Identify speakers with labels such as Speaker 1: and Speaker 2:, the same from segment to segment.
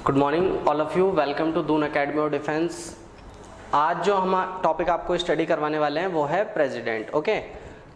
Speaker 1: Good morning all of you, welcome to Doon academy of defence. आज जो हम topic आपको स्टडी करवाने वाले हैं वो है प्रेसिडेंट। ओके,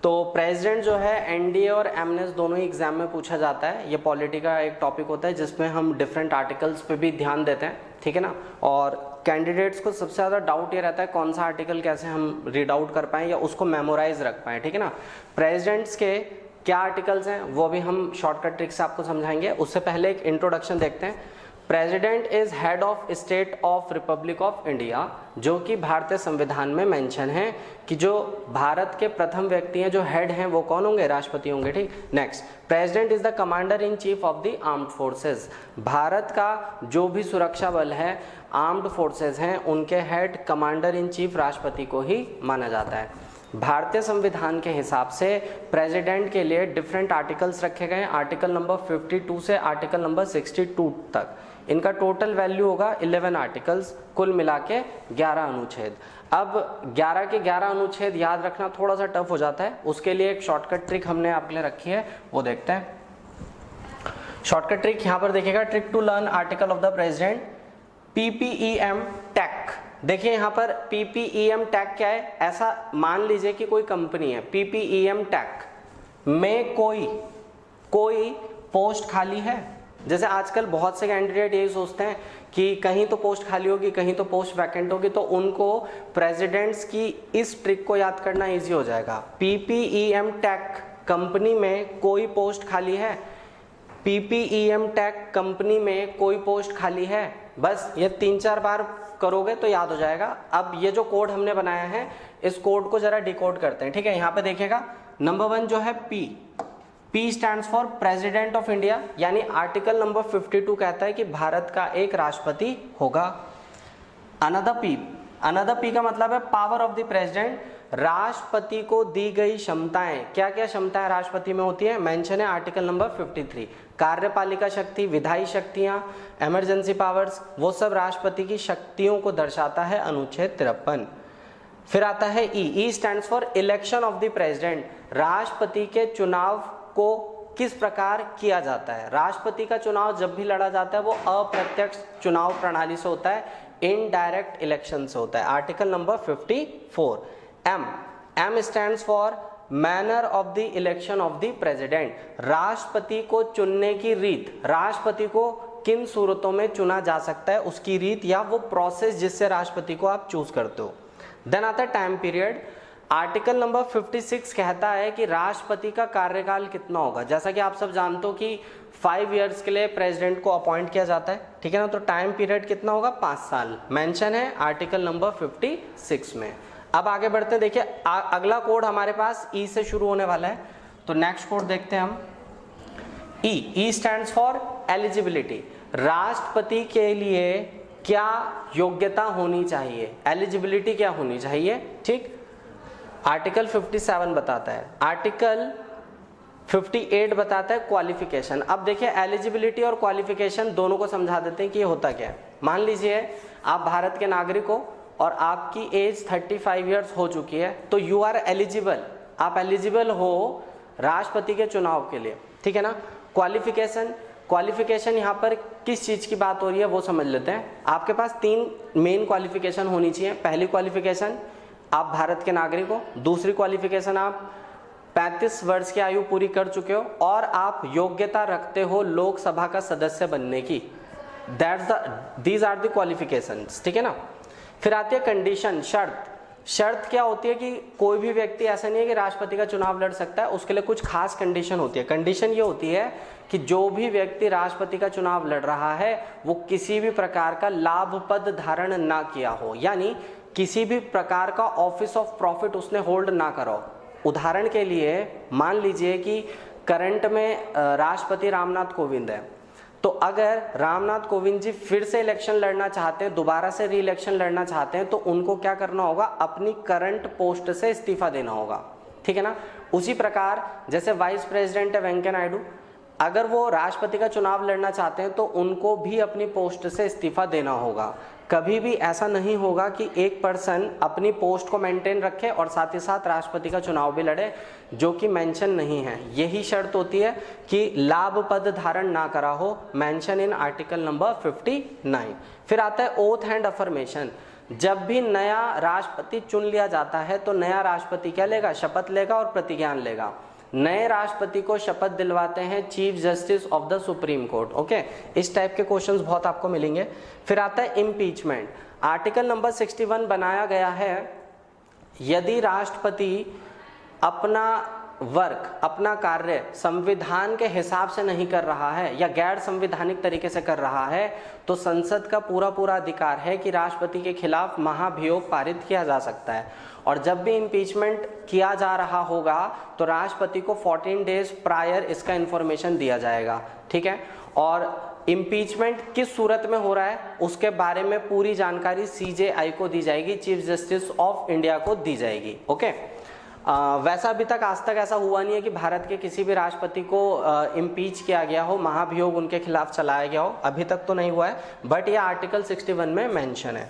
Speaker 1: तो प्रेसिडेंट जो है एनडीए और एमएनएस दोनों ही एग्जाम में पूछा जाता है। ये पॉलिटी का एक टॉपिक होता है जिसमें हम डिफरेंट आर्टिकल्स पे भी ध्यान देते हैं, ठीक है ना। और कैंडिडेट्स को सबसे ज़्यादा डाउट ये रहता है कौन सा आर्टिकल कैसे हम रीड आउट कर पाएँ या उसको मेमोराइज रख पाएँ, ठीक है ना। प्रेसिडेंट्स के क्या आर्टिकल्स हैं वो भी हम शॉर्टकट ट्रिक से आपको समझाएंगे। उससे पहले एक इंट्रोडक्शन देखते हैं। President is head of state of Republic of India, जो कि भारतीय संविधान में मेंशन है कि जो भारत के प्रथम व्यक्ति हैं जो हेड हैं वो कौन होंगे, राष्ट्रपति होंगे, ठीक। Next, president is the commander in chief of the armed forces. Bharat का जो भी सुरक्षा बल है, आर्म्ड फोर्सेस हैं, उनके हेड कमांडर इन चीफ राष्ट्रपति को ही माना जाता है। भारतीय संविधान के हिसाब से प्रेसिडेंट के लिए डिफरेंट आर्टिकल्स रखे गए हैं, आर्टिकल नंबर 52 से आर्टिकल नंबर 62 तक। इनका टोटल वैल्यू होगा 11 आर्टिकल्स, कुल मिला के 11 अनुच्छेद। अब 11 के 11 अनुच्छेद याद रखना थोड़ा सा टफ हो जाता है, उसके लिए एक शॉर्टकट ट्रिक हमने आपके लिए रखी है, वो देखते हैं। शॉर्टकट ट्रिक यहाँ पर देखिएगा, trick to learn article of the president, PPEM tack. देखिए यहाँ पर PPEM टैग क्या है, ऐसा मान लीजिए कि कोई कंपनी है, PPEM टैग में कोई पोस्ट खाली है। जैसे आजकल बहुत से कैंडिडेट यही सोचते हैं कि कहीं तो पोस्ट खाली होगी, कहीं तो पोस्ट वैकेंट होगी, तो उनको प्रेसिडेंट्स की इस ट्रिक को याद करना इजी हो जाएगा। PPEM टैग कंपनी में कोई पोस्ट खाली है, PPEM टैग कंपनी में कोई पोस्ट खाली है, बस ये 3-4 बार करोगे तो याद हो जाएगा। अब ये जो कोड हमने बनाया है, इस कोड को जरा डिकोड करते हैं, ठीक है। यहाँ पे देखिएगा, नंबर 1 जो है P stands for president of India, यानी आर्टिकल नंबर 52 कहता है कि भारत का एक राष्ट्रपति होगा। अनदर P का मतलब है पावर ऑफ द प्रेसिडेंट, राष्ट्रपति को दी गई क्षमताएं। क्या क्या क्षमताएं राष्ट्रपति में होती है, मेंशन है आर्टिकल नंबर 53। कार्यपालिका शक्ति, विधायी शक्तियां, इमरजेंसी पावर्स, वो सब राष्ट्रपति की शक्तियों को दर्शाता है अनुच्छेद 53। फिर आता है ई stands for election of the president, राष्ट्रपति के चुनाव को किस प्रकार किया जाता है। राष्ट्रपति का चुनाव जब भी लड़ा जाता है वो अप्रत्यक्ष चुनाव प्रणाली से होता है, इनडायरेक्ट इलेक्शन से होता है, article number 54। M stands for manner of the election of the president, राष्ट्रपति को चुनने की रीत, राष्ट्रपति को किन सूरतों में चुना जा सकता है उसकी रीत या वो प्रोसेस जिससे राष्ट्रपति को आप चूज करते हो। देन आता है टाइम पीरियड, आर्टिकल नंबर 56 कहता है कि राष्ट्रपति का कार्यकाल कितना होगा। जैसा कि आप सब जानते हो कि 5 इयर्स के लिए प्रेसिडेंट को अपॉइंट किया जाता है, ठीक है ना। तो टाइम पीरियड कितना होगा, 5 साल, मेंशन है आर्टिकल नंबर 56 में। अब आगे बढ़ते हैं, देखिए अगला कोड हमारे पास ई से शुरू होने वाला है, तो नेक्स्ट कोड देखते हैं हम। ई स्टैंड्स फॉर एलिजिबिलिटी, राष्ट्रपति के लिए क्या योग्यता होनी चाहिए, एलिजिबिलिटी क्या होनी चाहिए, ठीक। आर्टिकल 57 बताता है, आर्टिकल 58 बताता है क्वालिफिकेशन। अब देखिए एलिजिबिलिटी और क्वालिफिकेशन दोनों को समझा देते हैं कि ये होता क्या है। मान लीजिए आप भारत के नागरिक हो और आपकी एज 35 इयर्स हो चुकी है, तो यू आर एलिजिबल, आप एलिजिबल हो राष्ट्रपति के चुनाव के लिए, ठीक है ना। क्वालिफिकेशन यहाँ पर किस चीज़ की बात हो रही है वो समझ लेते हैं। आपके पास 3 मेन क्वालिफिकेशन होनी चाहिए। पहली क्वालिफिकेशन, आप भारत के नागरिक हो। दूसरी क्वालिफिकेशन, आप 35 वर्ष की आयु पूरी कर चुके हो और आप योग्यता रखते हो लोकसभा का सदस्य बनने की। दीज आर द क्वालिफिकेशंस, ठीक है ना। फिर आती है कंडीशन, शर्त क्या होती है कि कोई भी व्यक्ति ऐसा नहीं है कि राष्ट्रपति का चुनाव लड़ सकता है, उसके लिए कुछ खास कंडीशन होती है। कंडीशन ये होती है कि जो भी व्यक्ति राष्ट्रपति का चुनाव लड़ रहा है वो किसी भी प्रकार का लाभ पद धारण ना किया हो, यानी किसी भी प्रकार का ऑफिस ऑफ प्रॉफिट उसने होल्ड ना करो। उदाहरण के लिए मान लीजिए कि करंट में राष्ट्रपति रामनाथ कोविंद है, तो अगर रामनाथ कोविंद जी फिर से इलेक्शन लड़ना चाहते हैं, दोबारा से री इलेक्शन लड़ना चाहते हैं, तो उनको क्या करना होगा, अपनी करंट पोस्ट से इस्तीफा देना होगा, ठीक है ना। उसी प्रकार जैसे वाइस प्रेसिडेंट है वेंकैया नायडू, अगर वो राष्ट्रपति का चुनाव लड़ना चाहते हैं तो उनको भी अपनी पोस्ट से इस्तीफा देना होगा। कभी भी ऐसा नहीं होगा कि एक पर्सन अपनी पोस्ट को मेंटेन रखे और साथ ही साथ राष्ट्रपति का चुनाव भी लड़े, जो कि मेंशन नहीं है। यही शर्त होती है कि लाभ पद धारण ना करा हो, मेंशन इन आर्टिकल नंबर 59। फिर आता है ओथ एंड अफर्मेशन। जब भी नया राष्ट्रपति चुन लिया जाता है तो नया राष्ट्रपति क्या लेगा, शपथ लेगा और प्रतिज्ञान लेगा। नए राष्ट्रपति को शपथ दिलवाते हैं chief justice of the supreme court. Okay, इस टाइप के क्वेश्चंस बहुत आपको मिलेंगे। फिर आता है इम्पीचमेंट। आर्टिकल नंबर 61 बनाया गया है, यदि राष्ट्रपति अपना वर्क, अपना कार्य संविधान के हिसाब से नहीं कर रहा है या गैर संवैधानिक तरीके से कर रहा है तो संसद का पूरा अधिकार है कि राष्ट्रपति के खिलाफ महाभियोग पारित किया जा सकता है। और जब भी इम्पीचमेंट किया जा रहा होगा तो राष्ट्रपति को 14 डेज प्रायर इसका इन्फॉर्मेशन दिया जाएगा। ठीक है, और इम्पीचमेंट किस सूरत में हो रहा है उसके बारे में पूरी जानकारी CJI को दी जाएगी, चीफ जस्टिस ऑफ इंडिया को दी जाएगी। ओके, वैसा अभी तक आज तक ऐसा हुआ नहीं है कि भारत के किसी भी राष्ट्रपति को इम्पीच किया गया हो, महाभियोग उनके खिलाफ चलाया गया हो, अभी तक तो नहीं हुआ है, बट यह आर्टिकल 61 में मेंशन है।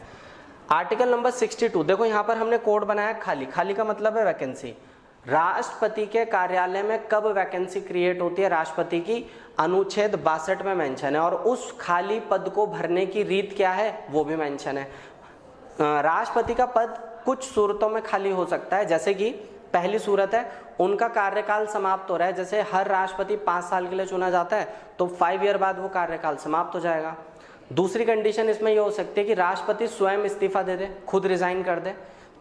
Speaker 1: आर्टिकल नंबर 62, देखो यहाँ पर हमने कोड बनाया खाली। खाली का मतलब है वैकेंसी। राष्ट्रपति के कार्यालय में कब वैकेंसी क्रिएट होती है, राष्ट्रपति की अनुच्छेद 62 में मेंशन है, और उस खाली पद को भरने की रीत क्या है वो भी मेंशन है। राष्ट्रपति का पद कुछ सूरतों में खाली हो सकता है, जैसे कि पहली सूरत है उनका कार्यकाल समाप्त हो रहा है, जैसे हर राष्ट्रपति 5 साल के लिए चुना जाता है तो 5 ईयर बाद वो कार्यकाल समाप्त हो जाएगा। दूसरी कंडीशन इसमें ये हो सकती है कि राष्ट्रपति स्वयं इस्तीफा दे दे, खुद रिजाइन कर दे।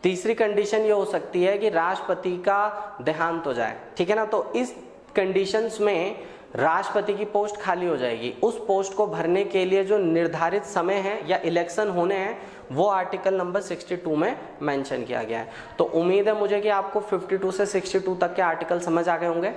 Speaker 1: तीसरी कंडीशन ये हो सकती है कि राष्ट्रपति का देहांत हो जाए। ठीक है ना, तो इस कंडीशंस में राष्ट्रपति की पोस्ट खाली हो जाएगी। उस पोस्ट को भरने के लिए जो निर्धारित समय है या इलेक्शन होने हैं वो आर्टिकल नंबर 62 में मेंशन किया गया है। तो उम्मीद है मुझे कि आपको 52 से 62 तक के आर्टिकल समझ आ गए होंगे।